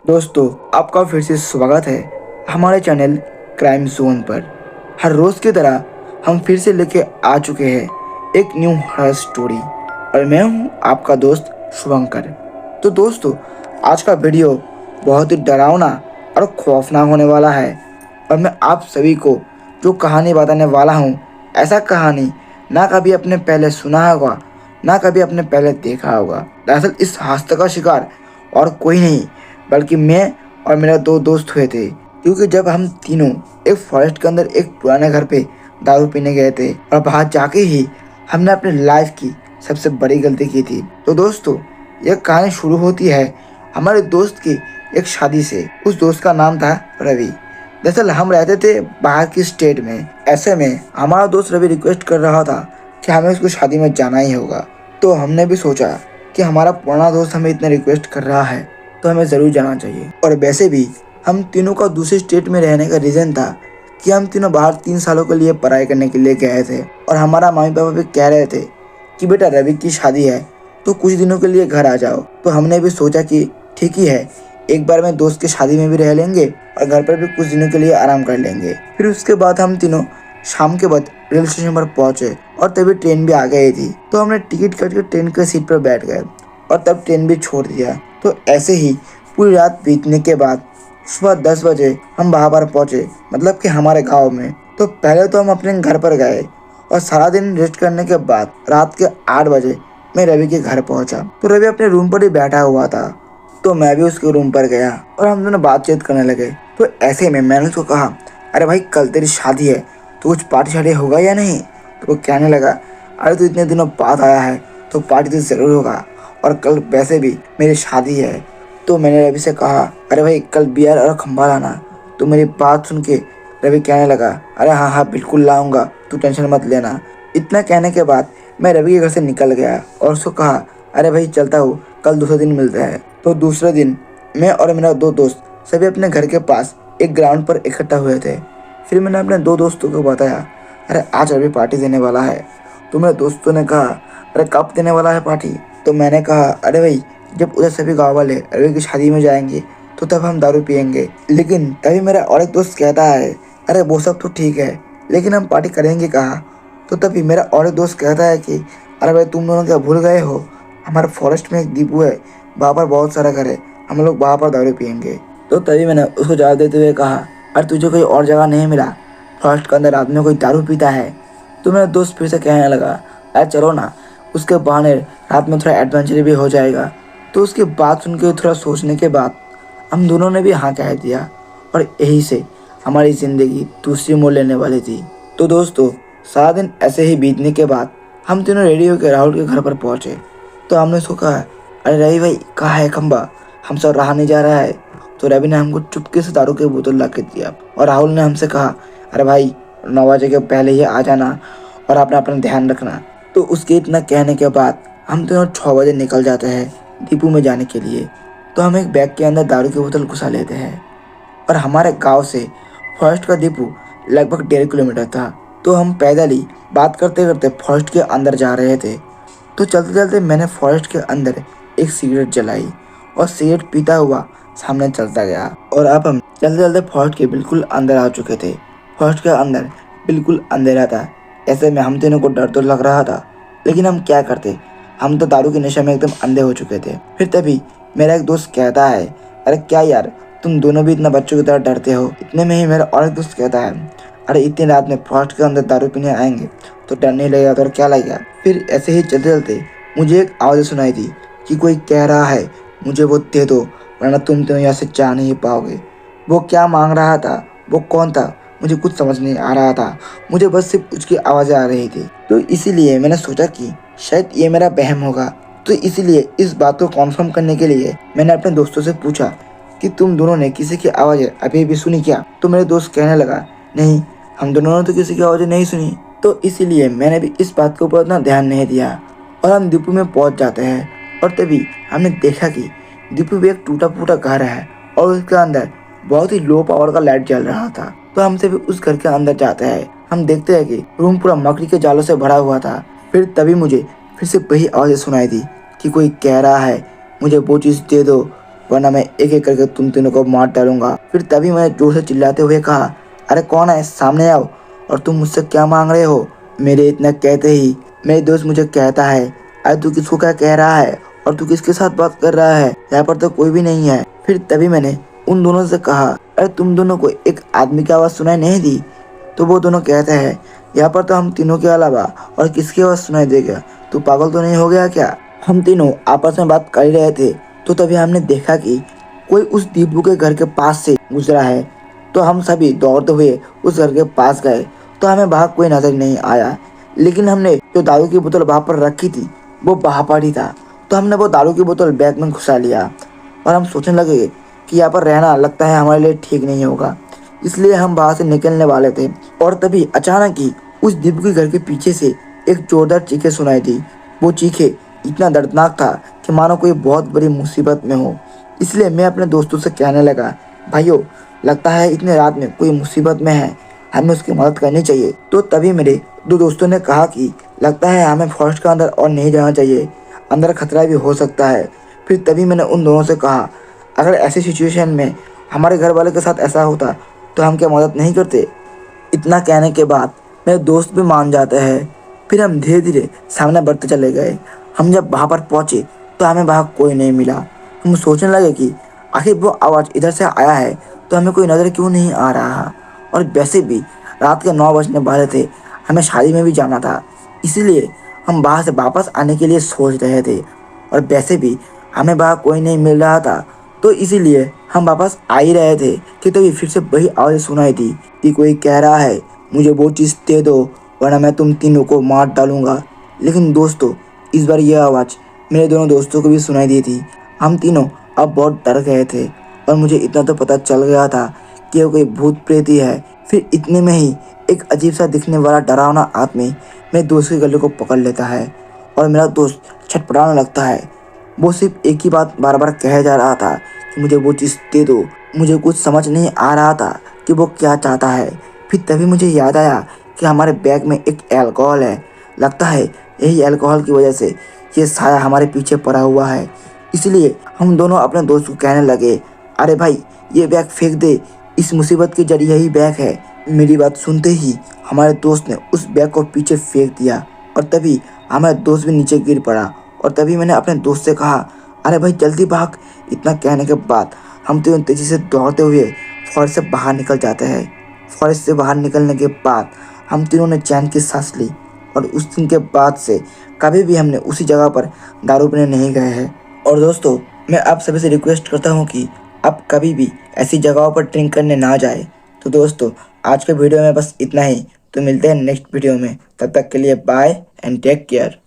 दोस्तों, आपका फिर से स्वागत है हमारे चैनल क्राइम जोन पर। हर रोज़ की तरह हम फिर से लेके आ चुके हैं एक न्यू हॉरर स्टोरी और मैं हूं आपका दोस्त शुभंकर। तो दोस्तों, आज का वीडियो बहुत ही डरावना और खौफनाक होने वाला है और मैं आप सभी को जो कहानी बताने वाला हूं, ऐसा कहानी ना कभी आपने पहले सुना होगा, ना कभी आपने पहले देखा होगा। दरअसल इस हादसे का शिकार और कोई नहीं बल्कि मैं और मेरा दो दोस्त हुए थे, क्योंकि जब हम तीनों एक फॉरेस्ट के अंदर एक पुराने घर पे दारू पीने गए थे और बाहर जाके ही हमने अपनी लाइफ की सबसे बड़ी गलती की थी। तो दोस्तों, यह कहानी शुरू होती है हमारे दोस्त की एक शादी से। उस दोस्त का नाम था रवि। दरअसल हम रहते थे बाहर की स्टेट में। ऐसे में हमारा दोस्त रवि रिक्वेस्ट कर रहा था कि हमें उसको शादी में जाना ही होगा। तो हमने भी सोचा कि हमारा पुराना दोस्त हमें इतना रिक्वेस्ट कर रहा है तो हमें ज़रूर जाना चाहिए। और वैसे भी हम तीनों का दूसरे स्टेट में रहने का रीज़न था कि हम तीनों बाहर 3 सालों के लिए पढ़ाई करने के लिए गए थे और हमारा मम्मी पापा भी कह रहे थे कि बेटा रवि की शादी है तो कुछ दिनों के लिए घर आ जाओ। तो हमने भी सोचा कि ठीक ही है, एक बार में दोस्त की शादी में भी रह लेंगे और घर पर भी कुछ दिनों के लिए आराम कर लेंगे। फिर उसके बाद हम तीनों शाम के बाद रेल स्टेशन पर पहुंचे और तभी ट्रेन भी आ गई थी। तो हमने टिकट काट के ट्रेन के सीट पर बैठ गए और तब ट्रेन भी छोड़ दिया। तो ऐसे ही पूरी रात बीतने के बाद सुबह 10 बजे हम वहाँ पर पहुँचे, मतलब कि हमारे गांव में। तो पहले तो हम अपने घर पर गए और सारा दिन रेस्ट करने के बाद रात के 8 बजे मैं रवि के घर पहुँचा। तो रवि अपने रूम पर ही बैठा हुआ था, तो मैं भी उसके रूम पर गया और हम दोनों बातचीत करने लगे। तो ऐसे में मैंने उसको कहा, अरे भाई कल तेरी शादी है तो कुछ पार्टी शार्टी होगा या नहीं? तो वो कहने लगा, अरे तू इतने दिनों बाद आया है तो पार्टी तो ज़रूर होगा, और कल वैसे भी मेरी शादी है। तो मैंने रवि से कहा, अरे भाई कल बियर और खंबा लाना। तो मेरी बात सुन के रवि कहने लगा, अरे हाँ हाँ बिल्कुल लाऊंगा, तू टेंशन मत लेना। इतना कहने के बाद मैं रवि के घर से निकल गया और उसको कहा, अरे भाई चलता हूँ, कल दूसरे दिन मिलते हैं। तो दूसरे दिन मैं और मेरा दो दोस्त सभी अपने घर के पास एक ग्राउंड पर इकट्ठा हुए थे। फिर मैंने अपने दो दोस्तों को बताया, अरे आज रवि पार्टी देने वाला है। तो मेरे दोस्तों ने कहा, अरे कब देने वाला है पार्टी? तो मैंने कहा, अरे भाई जब उधर सभी गाँव वाले रवि की शादी में जाएंगे तो तब हम दारू पियेंगे। लेकिन तभी मेरा और एक दोस्त कहता है, अरे वो सब तो ठीक है लेकिन हम पार्टी करेंगे कहाँ? तो तभी मेरा और एक दोस्त कहता है कि अरे भाई तुम दोनों क्या भूल गए हो, हमारे फॉरेस्ट में एक दीपू है, वहाँ पर बहुत सारा घर है, हम लोग वहाँ पर दारू पियेंगे। तो तभी मैंने उसको जवाब देते हुए कहा, अरे तुझे कोई और जगह नहीं मिला? फॉरेस्ट के अंदर रात में कोई दारू पीता है? तो मेरा दोस्त फिर से कहने लगा, अरे चलो ना, उसके बहाने रात में थोड़ा एडवेंचर भी हो जाएगा। तो उसकी बात सुन के थोड़ा सोचने के बाद हम दोनों ने भी हाँ कह दिया और यही से हमारी ज़िंदगी दूसरी मोड़ लेने वाली थी। तो दोस्तों, सारा दिन ऐसे ही बीतने के बाद हम तीनों रेडी होकर राहुल के घर पर पहुँचे। तो हमने उसको कहा, अरे रवि भाई कहाँ है खंबा, हम सब रहा नहीं जा रहा है। तो रवि ने हमको चुपके से दारू की बोतल ला के दिया और राहुल ने हमसे कहा, अरे भाई 9 बजे के पहले ही आ जाना और अपना अपना ध्यान रखना। तो उसके इतना कहने के बाद हम दोनों 6 बजे निकल जाते हैं दीपू में जाने के लिए। तो हम एक बैग के अंदर दारू की बोतल घुसा लेते हैं और हमारे गांव से फॉरेस्ट का दीपू लगभग 1.5 किलोमीटर था। तो हम पैदल ही बात करते करते फॉरेस्ट के अंदर जा रहे थे। तो चलते चलते मैंने फॉरेस्ट के अंदर एक सिगरेट जलाई और सिगरेट पीता हुआ सामने चलता गया और अब हम चलते चलते फॉरेस्ट के बिल्कुल अंदर आ चुके थे। फॉरेस्ट के अंदर बिल्कुल अंधेरा था। ऐसे में हम तीनों को डर तो लग रहा था, लेकिन हम क्या करते, हम तो दारू के नशे में एकदम अंधे हो चुके थे। फिर तभी मेरा एक दोस्त कहता है, अरे क्या यार तुम दोनों भी इतना बच्चों की तरह डरते हो? इतने में ही मेरा और एक दोस्त कहता है, अरे इतनी रात में फॉरेस्ट के अंदर दारू पीने आएंगे तो डर नहीं लगेगा तो और क्या लगेगा? फिर ऐसे ही चलते चलते मुझे एक आवाज़ सुनाई दी कि कोई कह रहा है, मुझे वो दे दो वरना तुम तो यहाँ से जा नहीं पाओगे। वो क्या मांग रहा था, वो कौन था, मुझे कुछ समझ नहीं आ रहा था। मुझे बस सिर्फ उसकी आवाज़ें आ रही थी। तो इसीलिए मैंने सोचा कि शायद ये मेरा वहम होगा। तो इसीलिए इस बात को कॉन्फर्म करने के लिए मैंने अपने दोस्तों से पूछा कि तुम दोनों ने किसी की आवाज़ें अभी भी सुनी क्या? तो मेरे दोस्त कहने लगा, नहीं हम दोनों ने तो किसी की आवाज़ें नहीं सुनी। तो इसीलिए मैंने भी इस बात के ऊपर उतना ध्यान नहीं दिया और हम दीपू में पहुंच जाते हैं। और तभी हमने देखा कि दीपू भी एक टूटा फूटा घर है और उसके अंदर बहुत ही लो पावर का लाइट जल रहा था। तो हमसे भी उस घर के अंदर जाते हैं। हम देखते हैं कि रूम पूरा मकड़ी के जालों से भरा हुआ था। फिर तभी मुझे फिर से वही आवाज़ें सुनाई दी कि कोई कह रहा है, मुझे वो चीज़ दे दो वरना मैं एक एक करके तुम तीनों को मार डालूंगा। फिर तभी मैंने जोर से चिल्लाते हुए कहा, अरे कौन है, सामने आओ, और तुम मुझसे क्या मांग रहे हो। मेरे इतना कहते ही मेरे दोस्त मुझे कहता है, अरे तू किसको क्या कह रहा है और तू किसके साथ बात कर रहा है, यहाँ पर तो कोई भी नहीं है। फिर तभी मैंने उन दोनों से कहा, अरे तुम दोनों को एक आदमी की आवाज़ सुनाई नहीं दी। तो वो दोनों कहते हैं, यहाँ पर तो हम तीनों के अलावा और किसकी आवाज़ सुनाई देगा, तू पागल तो नहीं हो गया क्या। हम तीनों आपस में बात कर ही रहे थे, तो तभी हमने देखा कि कोई उस दीपू के घर के पास से गुजरा है। तो हम सभी दौड़ते हुए उस घर के पास गए, तो हमें वहाँ कोई नजर नहीं आया, लेकिन हमने जो दारू की बोतल वहाँ पर रखी थी वो वहाँ पर ही था। तो हमने वो दारू की बोतल बैग में घुसा लिया और हम सोचने लगे कि यहाँ पर रहना लगता है हमारे लिए ठीक नहीं होगा, इसलिए हम वहाँ से निकलने वाले थे। और तभी अचानक ही उस दीपू के घर के पीछे से एक जोरदार चीखें सुनाई दी। वो चीखें इतना दर्दनाक था कि मानो कोई बहुत बड़ी मुसीबत में हो। इसलिए मैं अपने दोस्तों से कहने लगा, भाइयों लगता है इतने रात में कोई मुसीबत में है, हमें उसकी मदद करनी चाहिए। तो तभी मेरे दो दोस्तों ने कहा कि लगता है हमें फॉरेस्ट के अंदर और नहीं जाना चाहिए, अंदर खतरा भी हो सकता है। फिर तभी मैंने उन दोनों से कहा, अगर ऐसी सिचुएशन में हमारे घर वाले के साथ ऐसा होता तो हम क्या मदद नहीं करते। इतना कहने के बाद मेरे दोस्त भी मान जाते हैं। फिर हम धीरे धीरे सामने बढ़ते चले गए। हम जब वहाँ पर पहुँचे तो हमें वहाँ कोई नहीं मिला। हम सोचने लगे कि आखिर वो आवाज़ इधर से आया है तो हमें कोई नज़र क्यों नहीं आ रहा। और वैसे भी रात के 9 बजने वाले थे, हमें शादी में भी जाना था, इसीलिए हम वहाँ से वापस आने के लिए सोच रहे थे। और वैसे भी हमें वहाँ कोई नहीं मिल रहा था, तो इसीलिए हम वापस आ ही रहे थे कि तभी फिर से वही आवाज़ सुनाई दी कि कोई कह रहा है, मुझे वो चीज़ दे दो वरना मैं तुम तीनों को मार डालूंगा। लेकिन दोस्तों इस बार यह आवाज़ मेरे दोनों दोस्तों को भी सुनाई दी थी। हम तीनों अब बहुत डर गए थे और मुझे इतना तो पता चल गया था कि वो कोई भूत प्रेत ही है। फिर इतने में ही एक अजीब सा दिखने वाला डरावना आदमी मेरे दोस्त के गले को पकड़ लेता है और मेरा दोस्त छटपटाने लगता है। वो सिर्फ एक ही बात बार बार कह जा रहा था कि मुझे वो चीज़ दे दो। मुझे कुछ समझ नहीं आ रहा था कि वो क्या चाहता है। फिर तभी मुझे याद आया कि हमारे बैग में एक अल्कोहल है। लगता है यही अल्कोहल की वजह से ये साया हमारे पीछे पड़ा हुआ है। इसलिए हम दोनों अपने दोस्त को कहने लगे, अरे भाई ये बैग फेंक दे, इस मुसीबत के जरिए यही बैग है। मेरी बात सुनते ही हमारे दोस्त ने उस बैग को पीछे फेंक दिया और तभी हमारा दोस्त भी नीचे गिर पड़ा। और तभी मैंने अपने दोस्त से कहा, अरे भाई जल्दी भाग। इतना कहने के बाद हम तीनों तेज़ी से दौड़ते हुए फॉरेस्ट से बाहर निकल जाते हैं। फॉरेस्ट से बाहर निकलने के बाद हम तीनों ने चैन की सांस ली और उस दिन के बाद से कभी भी हमने उसी जगह पर दारू पीने नहीं गए हैं। और दोस्तों मैं आप सभी से रिक्वेस्ट करता हूँ कि आप कभी भी ऐसी जगहों पर ड्रिंक करने ना जाए। तो दोस्तों आज के वीडियो में बस इतना ही। तो मिलते हैं नेक्स्ट वीडियो में, तब तक के लिए बाय एंड टेक केयर।